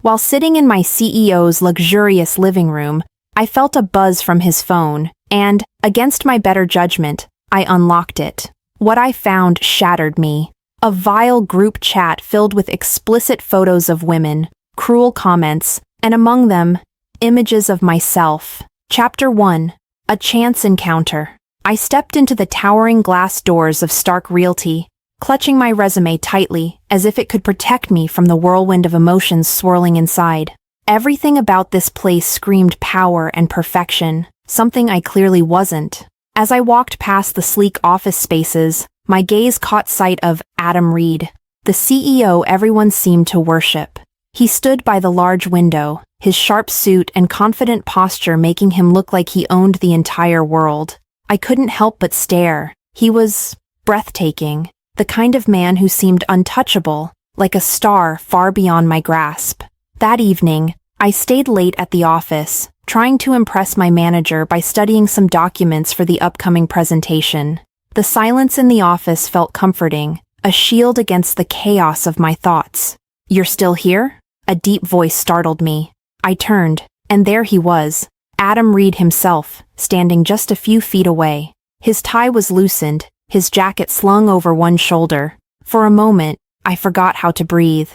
While sitting in my CEO's luxurious living room, I felt a buzz from his phone, and, against my better judgment, I unlocked it. What I found shattered me. A vile group chat filled with explicit photos of women, cruel comments, and among them, images of myself. Chapter 1. A Chance Encounter. I stepped into the towering glass doors of Stark Realty, clutching my resume tightly, as if it could protect me from the whirlwind of emotions swirling inside. Everything about this place screamed power and perfection, something I clearly wasn't. As I walked past the sleek office spaces, my gaze caught sight of Adam Reid, the CEO everyone seemed to worship. He stood by the large window, his sharp suit and confident posture making him look like he owned the entire world. I couldn't help but stare. He was breathtaking, the kind of man who seemed untouchable, like a star far beyond my grasp. That evening, I stayed late at the office, trying to impress my manager by studying some documents for the upcoming presentation. The silence in the office felt comforting, a shield against the chaos of my thoughts. "You're still here?" A deep voice startled me. I turned, and there he was, Adam Reid himself, standing just a few feet away. His tie was loosened, his jacket slung over one shoulder. For a moment, I forgot how to breathe.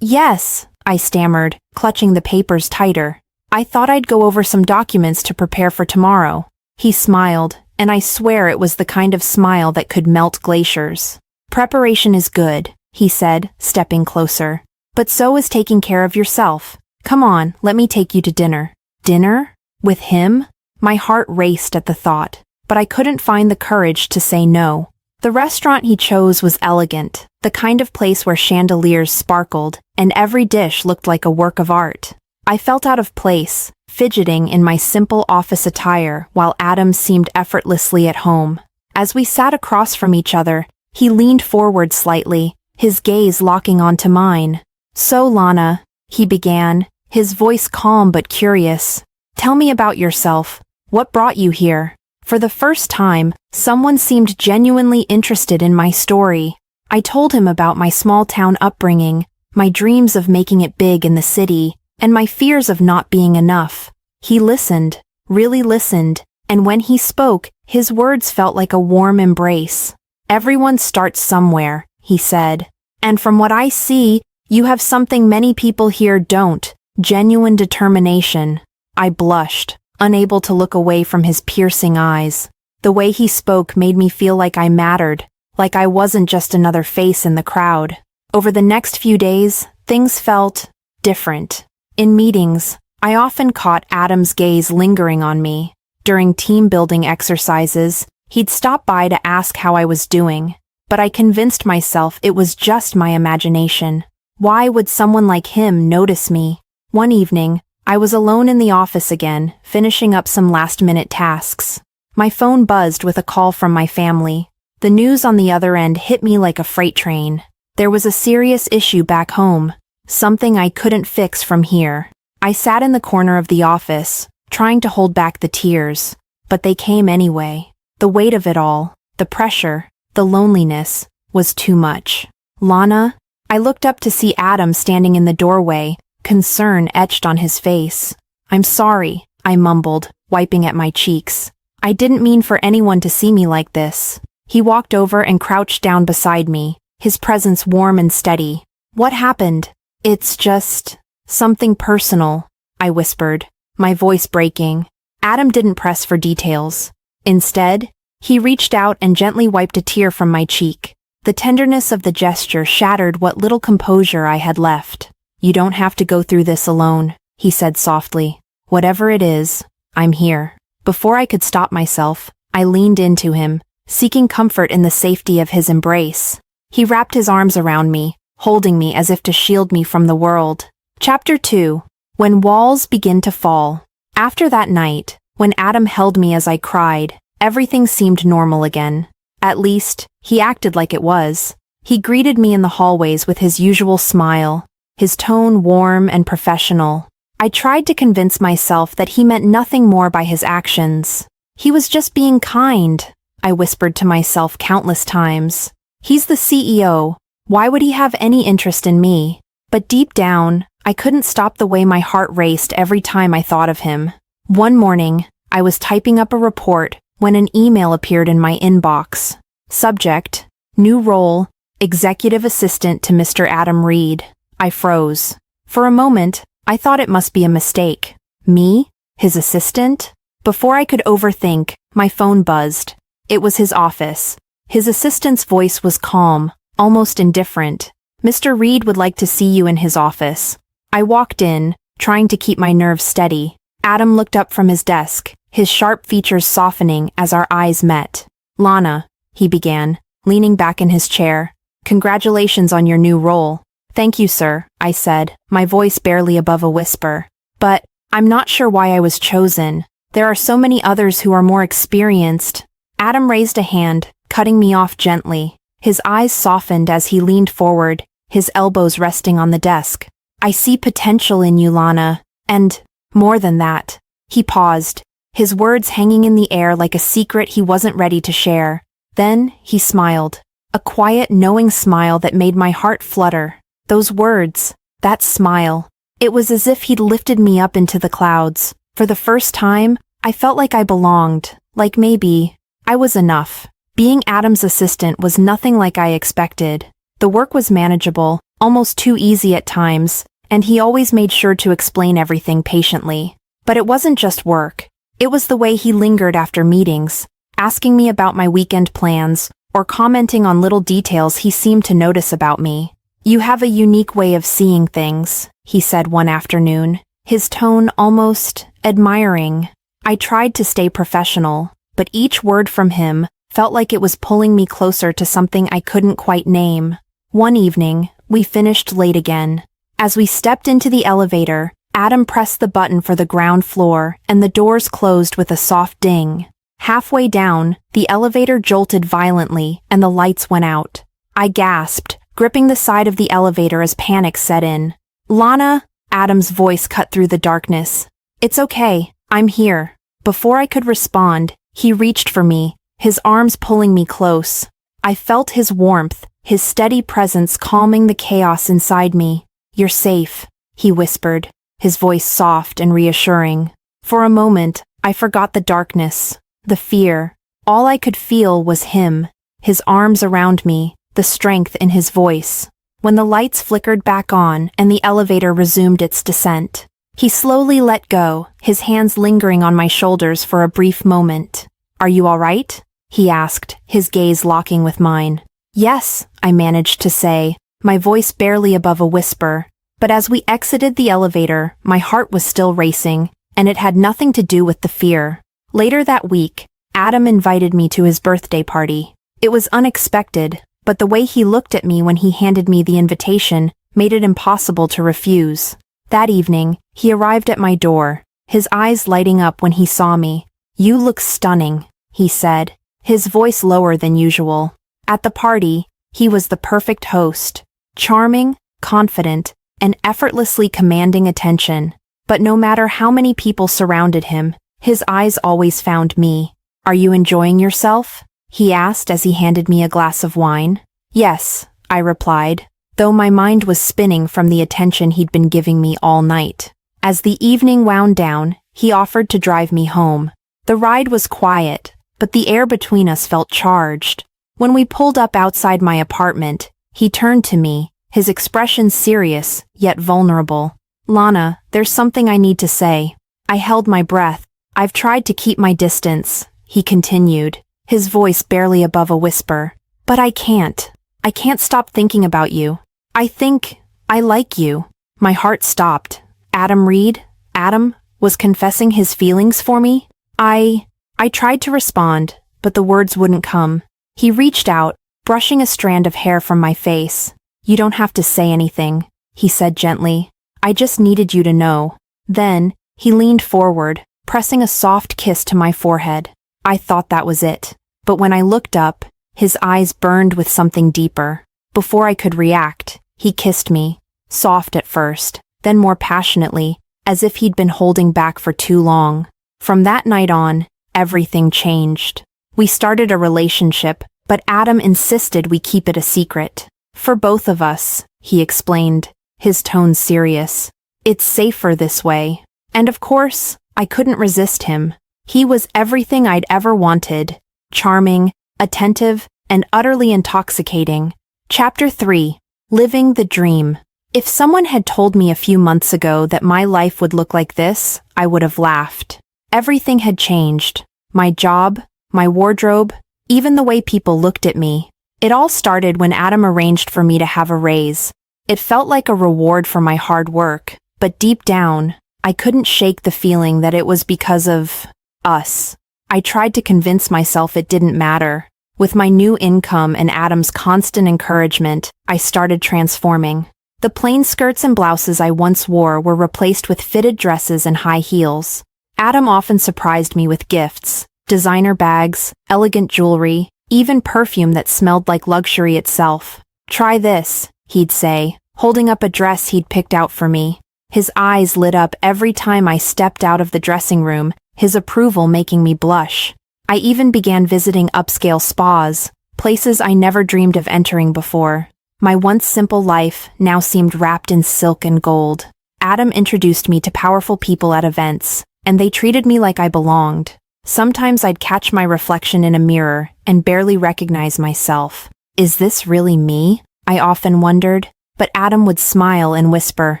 Yes, I stammered, clutching the papers tighter. "I thought I'd go over some documents to prepare for tomorrow." He smiled, and I swear it was the kind of smile that could melt glaciers. "Preparation is good," he said, stepping closer. "But so is taking care of yourself. Come on, let me take you to dinner." Dinner? With him? My heart raced at the thought, but I couldn't find the courage to say no. The restaurant he chose was elegant, the kind of place where chandeliers sparkled, and every dish looked like a work of art. I felt out of place, fidgeting in my simple office attire while Adam seemed effortlessly at home. As we sat across from each other, he leaned forward slightly, his gaze locking onto mine. "So, Lana," he began, his voice calm but curious. "Tell me about yourself. What brought you here?" For the first time, someone seemed genuinely interested in my story. I told him about my small-town upbringing, my dreams of making it big in the city, and my fears of not being enough. He listened, really listened, and when he spoke, his words felt like a warm embrace. "Everyone starts somewhere," he said. "And from what I see, you have something many people here don't, genuine determination." I blushed, unable to look away from his piercing eyes. The way he spoke made me feel like I mattered, like I wasn't just another face in the crowd. Over the next few days, things felt different. In meetings, I often caught Adam's gaze lingering on me. During team-building exercises, he'd stop by to ask how I was doing, but I convinced myself it was just my imagination. Why would someone like him notice me? One evening, I was alone in the office again, finishing up some last-minute tasks. My phone buzzed with a call from my family. The news on the other end hit me like a freight train. There was a serious issue back home, something I couldn't fix from here. I sat in the corner of the office, trying to hold back the tears, but they came anyway. The weight of it all, the pressure, the loneliness, was too much. "Lana?" I looked up to see Adam standing in the doorway, concern etched on his face. "I'm sorry," I mumbled, wiping at my cheeks. "I didn't mean for anyone to see me like this." He walked over and crouched down beside me, his presence warm and steady. "What happened?" "It's just something personal," I whispered, my voice breaking. Adam didn't press for details. Instead, he reached out and gently wiped a tear from my cheek. The tenderness of the gesture shattered what little composure I had left. "You don't have to go through this alone," he said softly. "Whatever it is, I'm here." Before I could stop myself, I leaned into him, seeking comfort in the safety of his embrace. He wrapped his arms around me, holding me as if to shield me from the world. Chapter 2. When Walls Begin to Fall. After that night, when Adam held me as I cried, everything seemed normal again. At least, he acted like it was. He greeted me in the hallways with his usual smile, his tone warm and professional. I tried to convince myself that he meant nothing more by his actions. He was just being kind, I whispered to myself countless times. He's the CEO. Why would he have any interest in me? But deep down, I couldn't stop the way my heart raced every time I thought of him. One morning, I was typing up a report when an email appeared in my inbox. Subject: New role, Executive Assistant to Mr. Adam Reid. I froze. For a moment, I thought it must be a mistake. Me? His assistant? Before I could overthink, my phone buzzed. It was his office. His assistant's voice was calm, almost indifferent. Mr. Reid would like to see you in his office. I walked in, trying to keep my nerves steady. Adam looked up from his desk, his sharp features softening as our eyes met. Lana, he began, leaning back in his chair. Congratulations on your new role. Thank you, sir, I said, my voice barely above a whisper. But I'm not sure why I was chosen. There are so many others who are more experienced. Adam raised a hand, cutting me off gently. His eyes softened as he leaned forward, his elbows resting on the desk. I see potential in you, Lana, and more than that. He paused, his words hanging in the air like a secret he wasn't ready to share. Then he smiled, a quiet, knowing smile that made my heart flutter. Those words, that smile, it was as if he'd lifted me up into the clouds. For the first time, I felt like I belonged, like maybe I was enough. Being Adam's assistant was nothing like I expected. The work was manageable, almost too easy at times, and he always made sure to explain everything patiently. But it wasn't just work. It was the way he lingered after meetings, asking me about my weekend plans, or commenting on little details he seemed to notice about me. You have a unique way of seeing things, he said one afternoon, his tone almost admiring. I tried to stay professional, but each word from him felt like it was pulling me closer to something I couldn't quite name. One evening, we finished late again. As we stepped into the elevator, Adam pressed the button for the ground floor, and the doors closed with a soft ding. Halfway down, the elevator jolted violently, and the lights went out. I gasped, gripping the side of the elevator as panic set in. Lana, Adam's voice cut through the darkness. It's okay, I'm here. Before I could respond, he reached for me, his arms pulling me close. I felt his warmth, his steady presence calming the chaos inside me. You're safe, he whispered, his voice soft and reassuring. For a moment, I forgot the darkness, the fear. All I could feel was him, his arms around me, the strength in his voice. When the lights flickered back on and the elevator resumed its descent, he slowly let go, his hands lingering on my shoulders for a brief moment. Are you all right? He asked, his gaze locking with mine. Yes, I managed to say, my voice barely above a whisper. But as we exited the elevator, my heart was still racing, and it had nothing to do with the fear. Later that week, Adam invited me to his birthday party. It was unexpected, but the way he looked at me when he handed me the invitation made it impossible to refuse. That evening, he arrived at my door, his eyes lighting up when he saw me. You look stunning, he said, his voice lower than usual. At the party, he was the perfect host, charming, confident, and effortlessly commanding attention. But no matter how many people surrounded him, his eyes always found me. Are you enjoying yourself? He asked as he handed me a glass of wine. Yes, I replied, though my mind was spinning from the attention he'd been giving me all night. As the evening wound down, he offered to drive me home. The ride was quiet, but the air between us felt charged. When we pulled up outside my apartment, he turned to me, his expression serious, yet vulnerable. Lana, there's something I need to say. I held my breath. I've tried to keep my distance, he continued, his voice barely above a whisper. But I can't. I can't stop thinking about you. I think I like you. My heart stopped. Adam Reid, Adam, was confessing his feelings for me? I tried to respond, but the words wouldn't come. He reached out, brushing a strand of hair from my face. You don't have to say anything, he said gently. I just needed you to know. Then, he leaned forward, pressing a soft kiss to my forehead. I thought that was it. But when I looked up, his eyes burned with something deeper. Before I could react, he kissed me, soft at first, then more passionately, as if he'd been holding back for too long. From that night on, everything changed. We started a relationship, but Adam insisted we keep it a secret. For both of us, he explained, his tone serious. It's safer this way. And of course, I couldn't resist him. He was everything I'd ever wanted. Charming, attentive, and utterly intoxicating. Chapter 3. Living the Dream. If someone had told me a few months ago that my life would look like this, I would have laughed. Everything had changed. My job, my wardrobe, even the way people looked at me. It all started when Adam arranged for me to have a raise. It felt like a reward for my hard work, but deep down, I couldn't shake the feeling that it was because of us. I tried to convince myself it didn't matter. With my new income and Adam's constant encouragement, I started transforming. The plain skirts and blouses I once wore were replaced with fitted dresses and high heels. Adam often surprised me with gifts, designer bags, elegant jewelry, even perfume that smelled like luxury itself. "Try this," he'd say, holding up a dress he'd picked out for me. His eyes lit up every time I stepped out of the dressing room, his approval making me blush. I even began visiting upscale spas, places I never dreamed of entering before. My once simple life now seemed wrapped in silk and gold. Adam introduced me to powerful people at events, and they treated me like I belonged. Sometimes I'd catch my reflection in a mirror and barely recognize myself. Is this really me? I often wondered, but Adam would smile and whisper,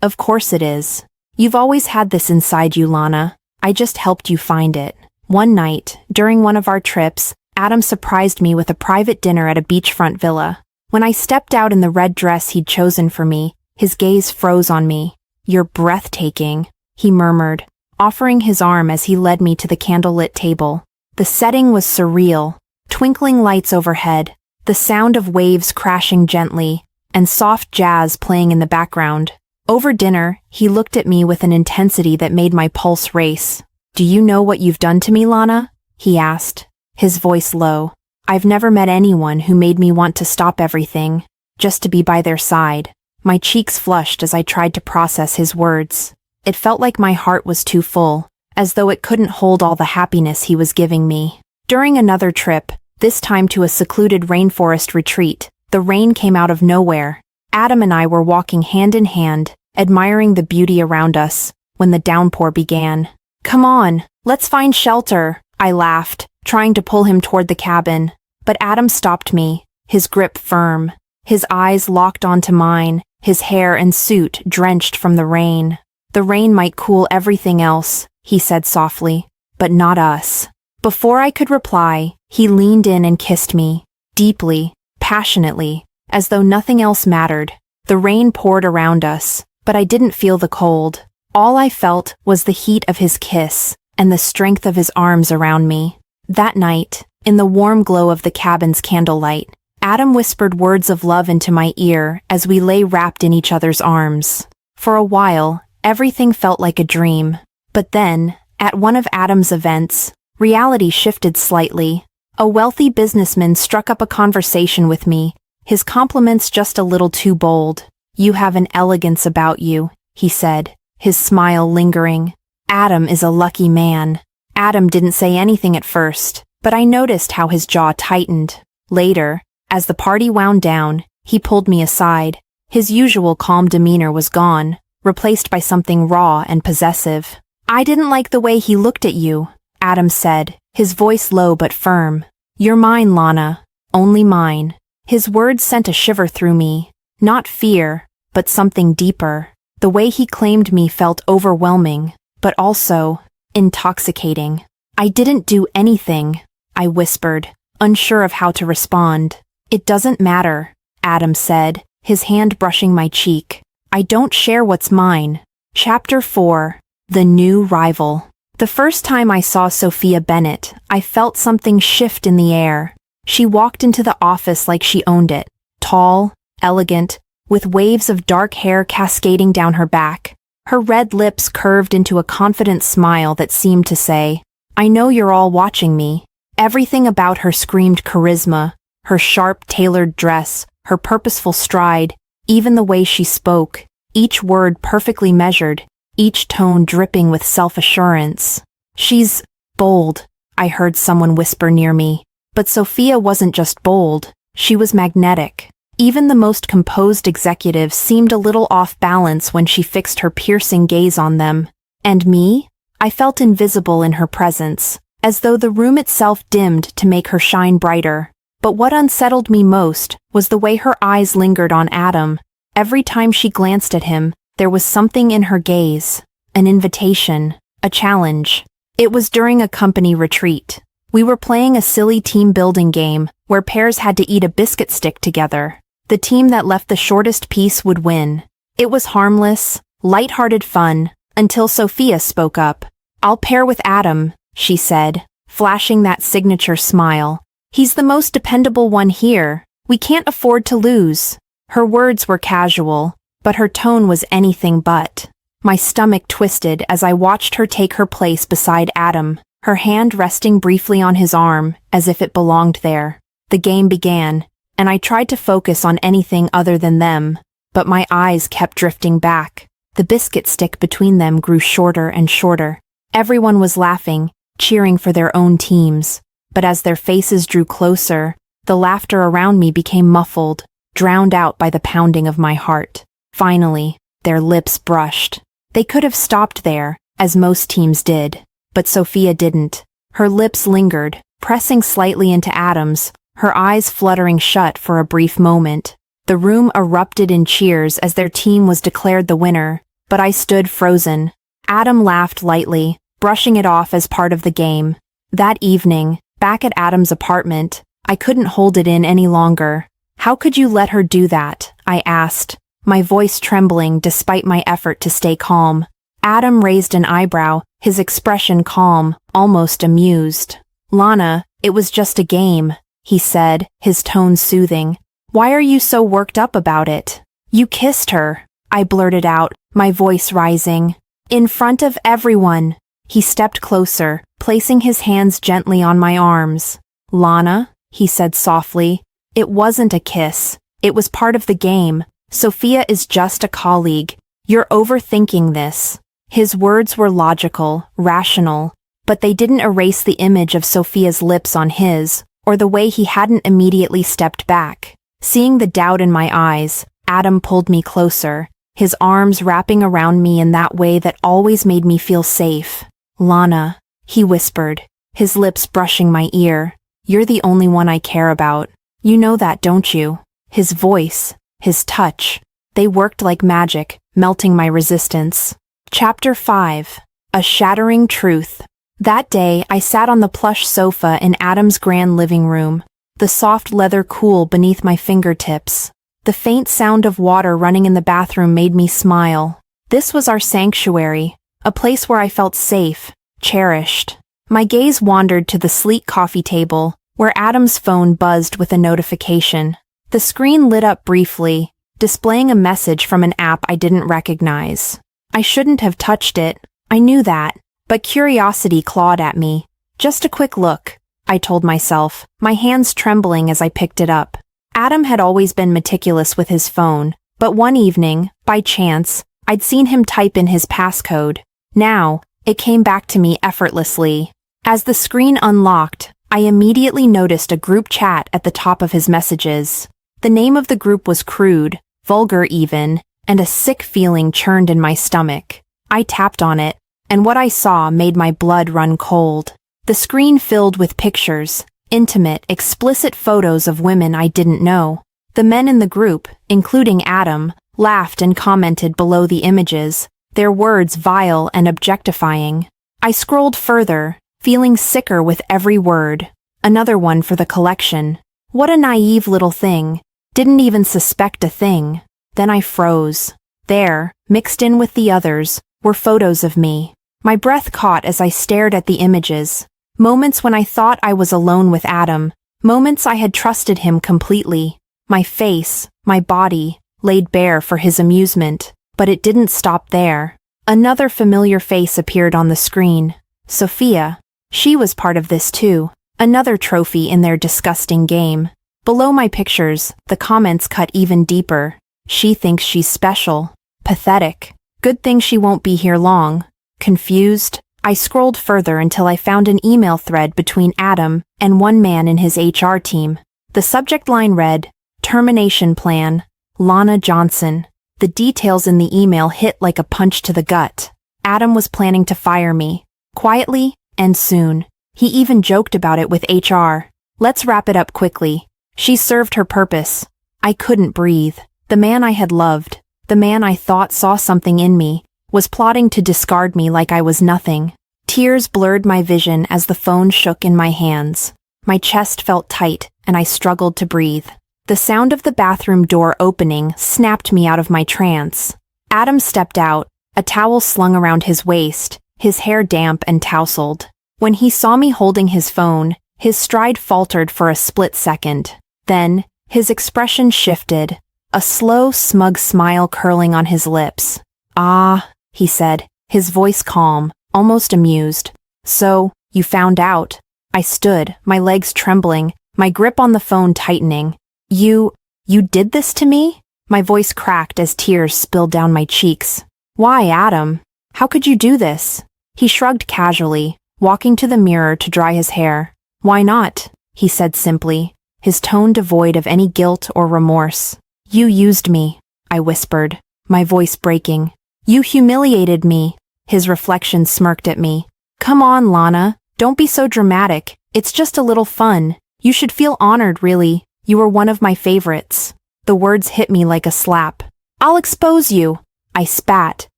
"Of course it is. You've always had this inside you, Lana. I just helped you find it." One night, during one of our trips, Adam surprised me with a private dinner at a beachfront villa. When I stepped out in the red dress he'd chosen for me, his gaze froze on me. "You're breathtaking," he murmured, offering his arm as he led me to the candlelit table. The setting was surreal. Twinkling lights overhead, the sound of waves crashing gently, and soft jazz playing in the background. Over dinner, he looked at me with an intensity that made my pulse race. "Do you know what you've done to me, Lana?" he asked, his voice low. I've never met anyone who made me want to stop everything, just to be by their side. My cheeks flushed as I tried to process his words. It felt like my heart was too full, as though it couldn't hold all the happiness he was giving me. During another trip, this time to a secluded rainforest retreat, the rain came out of nowhere. Adam and I were walking hand in hand, admiring the beauty around us, when the downpour began. "Come on, let's find shelter," I laughed, trying to pull him toward the cabin. But Adam stopped me, his grip firm. His eyes locked onto mine, his hair and suit drenched from the rain. "The rain might cool everything else," he said softly, "but not us." Before I could reply, he leaned in and kissed me, deeply, passionately, as though nothing else mattered. The rain poured around us, but I didn't feel the cold. All I felt was the heat of his kiss and the strength of his arms around me. That night, in the warm glow of the cabin's candlelight, Adam whispered words of love into my ear as we lay wrapped in each other's arms. For a while, everything felt like a dream. But then, at one of Adam's events, reality shifted slightly. A wealthy businessman struck up a conversation with me, his compliments just a little too bold. "You have an elegance about you," he said, his smile lingering. "Adam is a lucky man." Adam didn't say anything at first, but I noticed how his jaw tightened. Later, as the party wound down, he pulled me aside. His usual calm demeanor was gone, replaced by something raw and possessive. "I didn't like the way he looked at you," Adam said, his voice low but firm. "You're mine, Lana. Only mine." His words sent a shiver through me. Not fear, but something deeper. The way he claimed me felt overwhelming, but also intoxicating. "I didn't do anything," I whispered, unsure of how to respond. "It doesn't matter," Adam said, his hand brushing my cheek. "I don't share what's mine." Chapter 4. The New Rival. The first time I saw Sophia Bennett, I felt something shift in the air. She walked into the office like she owned it, tall, elegant, with waves of dark hair cascading down her back. Her red lips curved into a confident smile that seemed to say, "I know you're all watching me." Everything about her screamed charisma, her sharp, tailored dress, her purposeful stride, even the way she spoke, each word perfectly measured, each tone dripping with self-assurance. "She's bold," I heard someone whisper near me. But Sophia wasn't just bold, she was magnetic. Even the most composed executives seemed a little off balance when she fixed her piercing gaze on them. And me? I felt invisible in her presence, as though the room itself dimmed to make her shine brighter. But what unsettled me most was the way her eyes lingered on Adam. Every time she glanced at him, there was something in her gaze. An invitation, a challenge. It was during a company retreat. We were playing a silly team-building game where pairs had to eat a biscuit stick together. The team that left the shortest piece would win. It was harmless, light-hearted fun, until Sophia spoke up. "I'll pair with Adam," she said, flashing that signature smile. "He's the most dependable one here. We can't afford to lose." Her words were casual, but her tone was anything but. My stomach twisted as I watched her take her place beside Adam, her hand resting briefly on his arm, as if it belonged there. The game began, and I tried to focus on anything other than them, but my eyes kept drifting back. The biscuit stick between them grew shorter and shorter. Everyone was laughing, cheering for their own teams, but as their faces drew closer, the laughter around me became muffled, drowned out by the pounding of my heart. Finally, their lips brushed. They could have stopped there, as most teams did, but Sophia didn't. Her lips lingered, pressing slightly into Adam's, her eyes fluttering shut for a brief moment. The room erupted in cheers as their team was declared the winner, but I stood frozen. Adam laughed lightly, brushing it off as part of the game. That evening, back at Adam's apartment, I couldn't hold it in any longer. "How could you let her do that?" I asked, my voice trembling despite my effort to stay calm. Adam raised an eyebrow, his expression calm, almost amused. "Lana, it was just a game," he said, his tone soothing. "Why are you so worked up about it?" "You kissed her," I blurted out, my voice rising. "In front of everyone." He stepped closer, placing his hands gently on my arms. "Lana," he said softly, "it wasn't a kiss. It was part of the game. Sophia is just a colleague. You're overthinking this." His words were logical, rational, but they didn't erase the image of Sophia's lips on his, or the way he hadn't immediately stepped back. Seeing the doubt in my eyes, Adam pulled me closer, his arms wrapping around me in that way that always made me feel safe. "Lana," he whispered, his lips brushing my ear, "you're the only one I care about. You know that, don't you?" His voice, his touch, they worked like magic, melting my resistance. Chapter 5. A Shattering Truth. That day, I sat on the plush sofa in Adam's grand living room, the soft leather cool beneath my fingertips. The faint sound of water running in the bathroom made me smile. This was our sanctuary, a place where I felt safe, cherished. My gaze wandered to the sleek coffee table, where Adam's phone buzzed with a notification. The screen lit up briefly, displaying a message from an app I didn't recognize. I shouldn't have touched it, I knew that, but curiosity clawed at me. "Just a quick look," I told myself, my hands trembling as I picked it up. Adam had always been meticulous with his phone, but one evening, by chance, I'd seen him type in his passcode. Now, it came back to me effortlessly. As the screen unlocked, I immediately noticed a group chat at the top of his messages. The name of the group was crude, vulgar even, and a sick feeling churned in my stomach. I tapped on it, and what I saw made my blood run cold. The screen filled with pictures, intimate, explicit photos of women I didn't know. The men in the group, including Adam, laughed and commented below the images, their words vile and objectifying. I scrolled further, feeling sicker with every word. Another one for the collection. What a naive little thing. Didn't even suspect a thing. Then I froze. There, mixed in with the others, were photos of me. My breath caught as I stared at the images. Moments when I thought I was alone with Adam. Moments I had trusted him completely. My face, my body, laid bare for his amusement. But it didn't stop there. Another familiar face appeared on the screen. Sophia. She was part of this too. Another trophy in their disgusting game. Below my pictures, the comments cut even deeper. She thinks she's special. Pathetic. Good thing she won't be here long. Confused, I scrolled further until I found an email thread between Adam and one man in his HR team. The subject line read, Termination plan. Lana Johnson. The details in the email hit like a punch to the gut. Adam was planning to fire me. Quietly and soon. He even joked about it with HR. Let's wrap it up quickly. She served her purpose. I couldn't breathe. The man I had loved, the man I thought saw something in me, was plotting to discard me like I was nothing. Tears blurred my vision as the phone shook in my hands. My chest felt tight, and I struggled to breathe. The sound of the bathroom door opening snapped me out of my trance. Adam stepped out, a towel slung around his waist, his hair damp and tousled. When he saw me holding his phone, his stride faltered for a split second. Then, his expression shifted, a slow, smug smile curling on his lips. "Ah," he said, his voice calm, almost amused. "So, you found out." I stood, my legs trembling, my grip on the phone tightening. You did this to me?" My voice cracked as tears spilled down my cheeks. "Why, Adam? How could you do this?" He shrugged casually, walking to the mirror to dry his hair. "Why not?" he said simply, his tone devoid of any guilt or remorse. "You used me," I whispered, my voice breaking. "You humiliated me." His reflection smirked at me. "Come on, Lana, don't be so dramatic. It's just a little fun. You should feel honored, really. You were one of my favorites." The words hit me like a slap. "I'll expose you," I spat,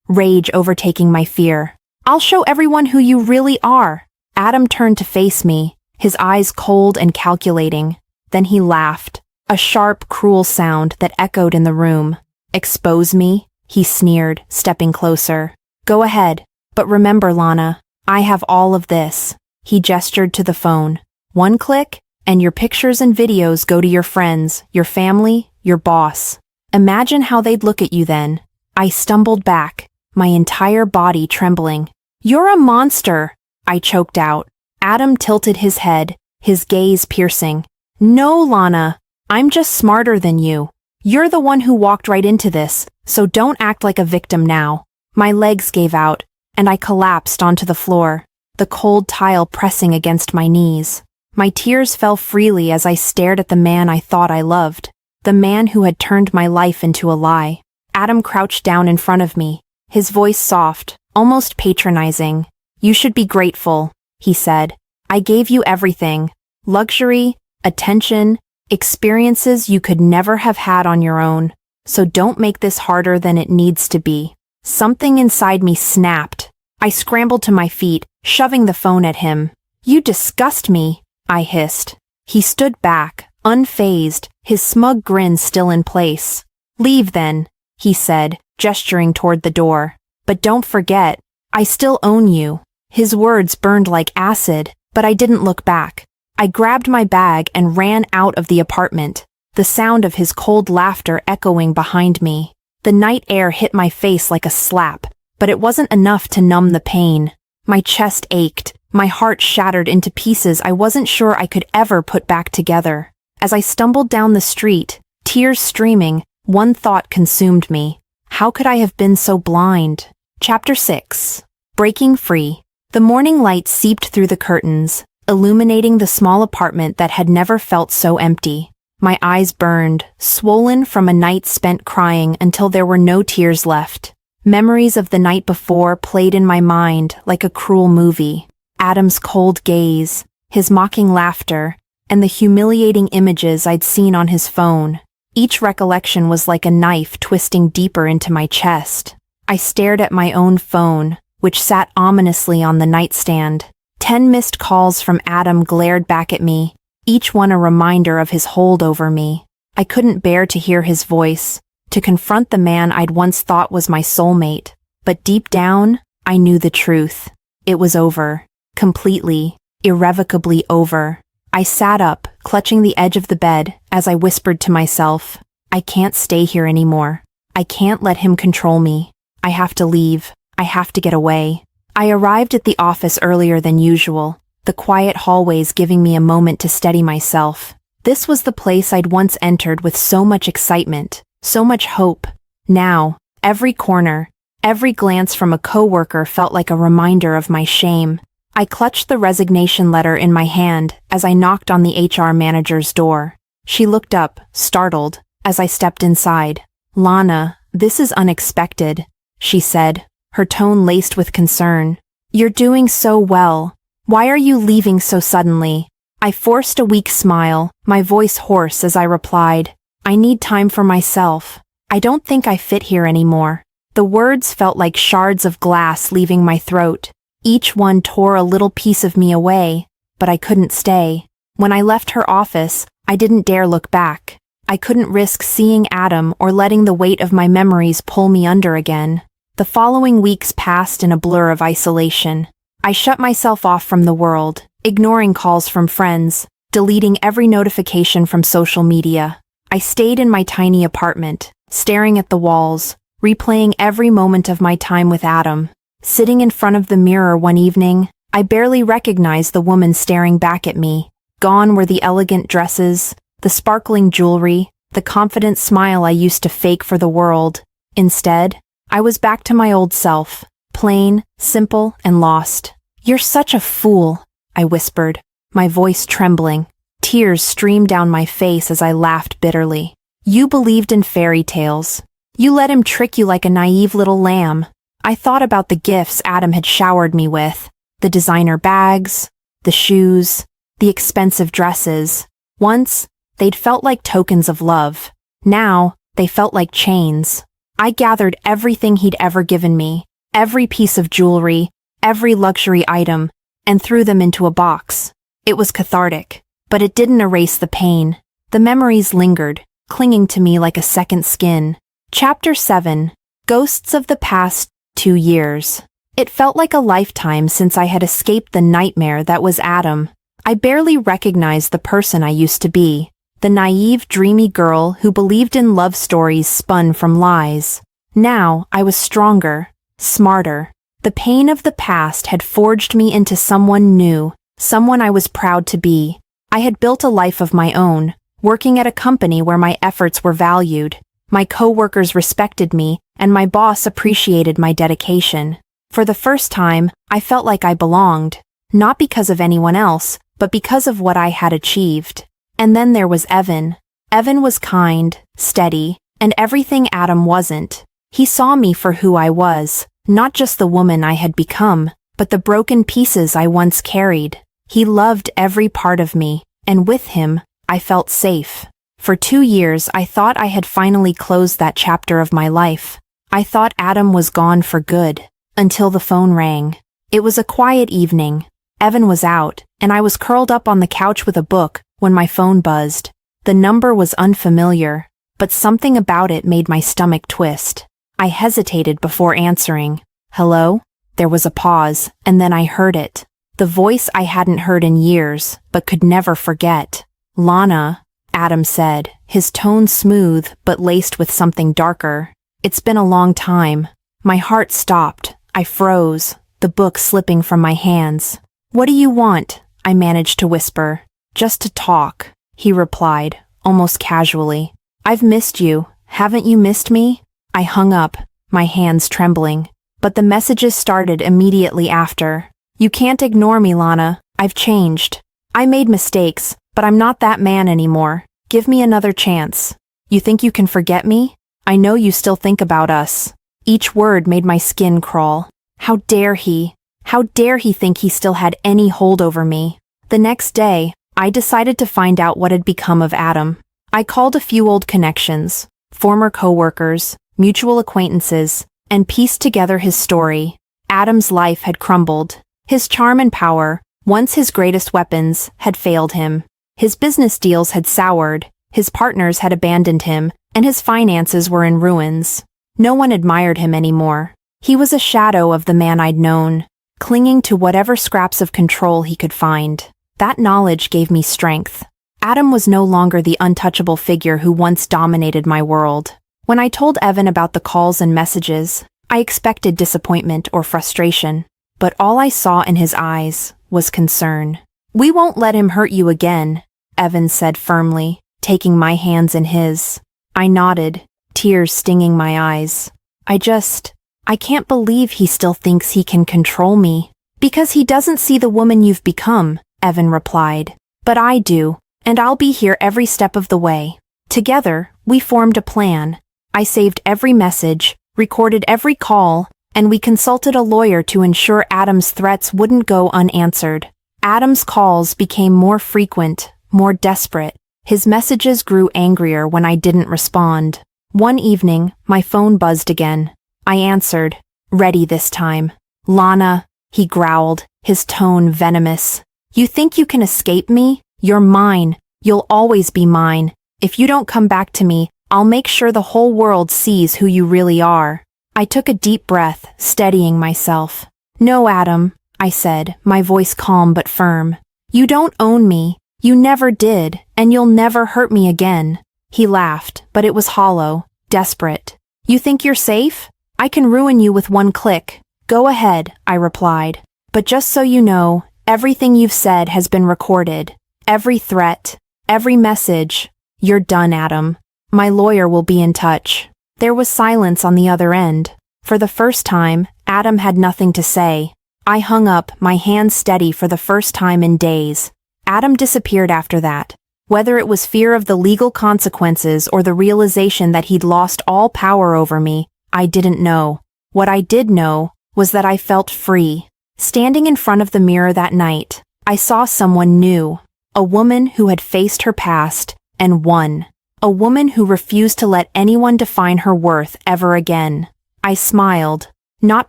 rage overtaking my fear. "I'll show everyone who you really are." Adam turned to face me, his eyes cold and calculating. Then he laughed, a sharp, cruel sound that echoed in the room. "Expose me?" he sneered, stepping closer. "Go ahead, but remember, Lana, I have all of this." He gestured to the phone. "One click, and your pictures and videos go to your friends, your family, your boss. Imagine how they'd look at you then." I stumbled back, my entire body trembling. "You're a monster," I choked out. Adam tilted his head, his gaze piercing. "No, Lana, I'm just smarter than you. You're the one who walked right into this, so don't act like a victim now." My legs gave out, and I collapsed onto the floor, the cold tile pressing against my knees. My tears fell freely as I stared at the man I thought I loved, the man who had turned my life into a lie. Adam crouched down in front of me, his voice soft, almost patronizing. "You should be grateful," he said. "I gave you everything. Luxury, attention, experiences you could never have had on your own. So don't make this harder than it needs to be." Something inside me snapped. I scrambled to my feet, shoving the phone at him. "You disgust me," I hissed. He stood back, unfazed, his smug grin still in place. "Leave then," he said, gesturing toward the door. "But don't forget, I still own you." His words burned like acid, but I didn't look back. I grabbed my bag and ran out of the apartment, the sound of his cold laughter echoing behind me. The night air hit my face like a slap, but it wasn't enough to numb the pain. My chest ached, my heart shattered into pieces I wasn't sure I could ever put back together. As I stumbled down the street, tears streaming, one thought consumed me. How could I have been so blind? Chapter 6. Breaking Free. The morning light seeped through the curtains, illuminating the small apartment that had never felt so empty. My eyes burned, swollen from a night spent crying until there were no tears left. Memories of the night before played in my mind like a cruel movie. Adam's cold gaze, his mocking laughter, and the humiliating images I'd seen on his phone. Each recollection was like a knife twisting deeper into my chest. I stared at my own phone, which sat ominously on the nightstand. 10 missed calls from Adam glared back at me, each one a reminder of his hold over me. I couldn't bear to hear his voice, to confront the man I'd once thought was my soulmate. But deep down, I knew the truth. It was over. Completely, irrevocably over. I sat up, clutching the edge of the bed, as I whispered to myself, "I can't stay here anymore. I can't let him control me. I have to leave. I have to get away." I arrived at the office earlier than usual, the quiet hallways giving me a moment to steady myself. This was the place I'd once entered with so much excitement, so much hope. Now, every corner, every glance from a coworker felt like a reminder of my shame. I clutched the resignation letter in my hand as I knocked on the HR manager's door. She looked up, startled, as I stepped inside. "Lana, this is unexpected," she said, her tone laced with concern. "You're doing so well. Why are you leaving so suddenly?" I forced a weak smile, my voice hoarse as I replied, "I need time for myself. I don't think I fit here anymore." The words felt like shards of glass leaving my throat. Each one tore a little piece of me away, but I couldn't stay. When I left her office, I didn't dare look back. I couldn't risk seeing Adam or letting the weight of my memories pull me under again. The following weeks passed in a blur of isolation. I shut myself off from the world, ignoring calls from friends, deleting every notification from social media. I stayed in my tiny apartment, staring at the walls, replaying every moment of my time with Adam. Sitting in front of the mirror one evening, I barely recognized the woman staring back at me. Gone were the elegant dresses, the sparkling jewelry, the confident smile I used to fake for the world. Instead, I was back to my old self, plain, simple, and lost. "You're such a fool," I whispered, my voice trembling. Tears streamed down my face as I laughed bitterly. "You believed in fairy tales. You let him trick you like a naive little lamb." I thought about the gifts Adam had showered me with, the designer bags, the shoes, the expensive dresses. Once, they'd felt like tokens of love. Now, they felt like chains. I gathered everything he'd ever given me, every piece of jewelry, every luxury item, and threw them into a box. It was cathartic, but it didn't erase the pain. The memories lingered, clinging to me like a second skin. Chapter 7. Ghosts of the Past 2 years. It felt like a lifetime since I had escaped the nightmare that was Adam. I barely recognized the person I used to be, the naive, dreamy girl who believed in love stories spun from lies. Now, I was stronger, smarter. The pain of the past had forged me into someone new, someone I was proud to be. I had built a life of my own, working at a company where my efforts were valued. My coworkers respected me, and my boss appreciated my dedication. For the first time, I felt like I belonged, not because of anyone else, but because of what I had achieved. And then there was Evan. Evan was kind, steady, and everything Adam wasn't. He saw me for who I was, not just the woman I had become, but the broken pieces I once carried. He loved every part of me, and with him, I felt safe. For 2 years, I thought I had finally closed that chapter of my life. I thought Adam was gone for good, until the phone rang. It was a quiet evening. Evan was out, and I was curled up on the couch with a book when my phone buzzed. The number was unfamiliar, but something about it made my stomach twist. I hesitated before answering. "Hello?" There was a pause, and then I heard it. The voice I hadn't heard in years, but could never forget. "Lana," Adam said, his tone smooth but laced with something darker. "It's been a long time." My heart stopped. I froze, the book slipping from my hands. "What do you want?" I managed to whisper. "Just to talk," he replied, almost casually. "I've missed you. Haven't you missed me?" I hung up, my hands trembling. But the messages started immediately after. "You can't ignore me, Lana. I've changed. I made mistakes, but I'm not that man anymore. Give me another chance. You think you can forget me? I know you still think about us." Each word made my skin crawl. How dare he? How dare he think he still had any hold over me? The next day, I decided to find out what had become of Adam. I called a few old connections, former coworkers, mutual acquaintances, and pieced together his story. Adam's life had crumbled. His charm and power, once his greatest weapons, had failed him. His business deals had soured, his partners had abandoned him, and his finances were in ruins. No one admired him anymore. He was a shadow of the man I'd known, clinging to whatever scraps of control he could find. That knowledge gave me strength. Adam was no longer the untouchable figure who once dominated my world. When I told Evan about the calls and messages, I expected disappointment or frustration, but all I saw in his eyes was concern. "We won't let him hurt you again," Evan said firmly, taking my hands in his. I nodded, tears stinging my eyes. I can't believe he still thinks he can control me." "Because he doesn't see the woman you've become," Evan replied. "But I do. and I'll be here every step of the way. Together, we formed a plan. I saved every message, recorded every call, and we consulted a lawyer to ensure Adam's threats wouldn't go unanswered. Adam's calls became more frequent, more desperate. His messages grew angrier when I didn't respond. One evening, my phone buzzed again. I answered, ready this time. Lana, he growled, his tone venomous. You think you can escape me? You're mine. You'll always be mine. If you don't come back to me, I'll make sure the whole world sees who you really are. I took a deep breath, steadying myself. No, Adam, I said, my voice calm but firm. You don't own me. You never did, and you'll never hurt me again. He laughed, but it was hollow, desperate. You think you're safe? I can ruin you with one click. Go ahead, I replied. But just so you know, everything you've said has been recorded. Every threat, every message. You're done, Adam. My lawyer will be in touch. There was silence on the other end. For the first time, Adam had nothing to say. I hung up, my hands steady for the first time in days. Adam disappeared after that. Whether it was fear of the legal consequences or the realization that he'd lost all power over me, I didn't know. What I did know was that I felt free. Standing in front of the mirror that night, I saw someone new. A woman who had faced her past and won. A woman who refused to let anyone define her worth ever again. I smiled, not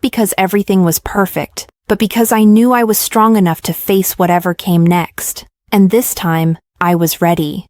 because everything was perfect, but because I knew I was strong enough to face whatever came next. And this time, I was ready.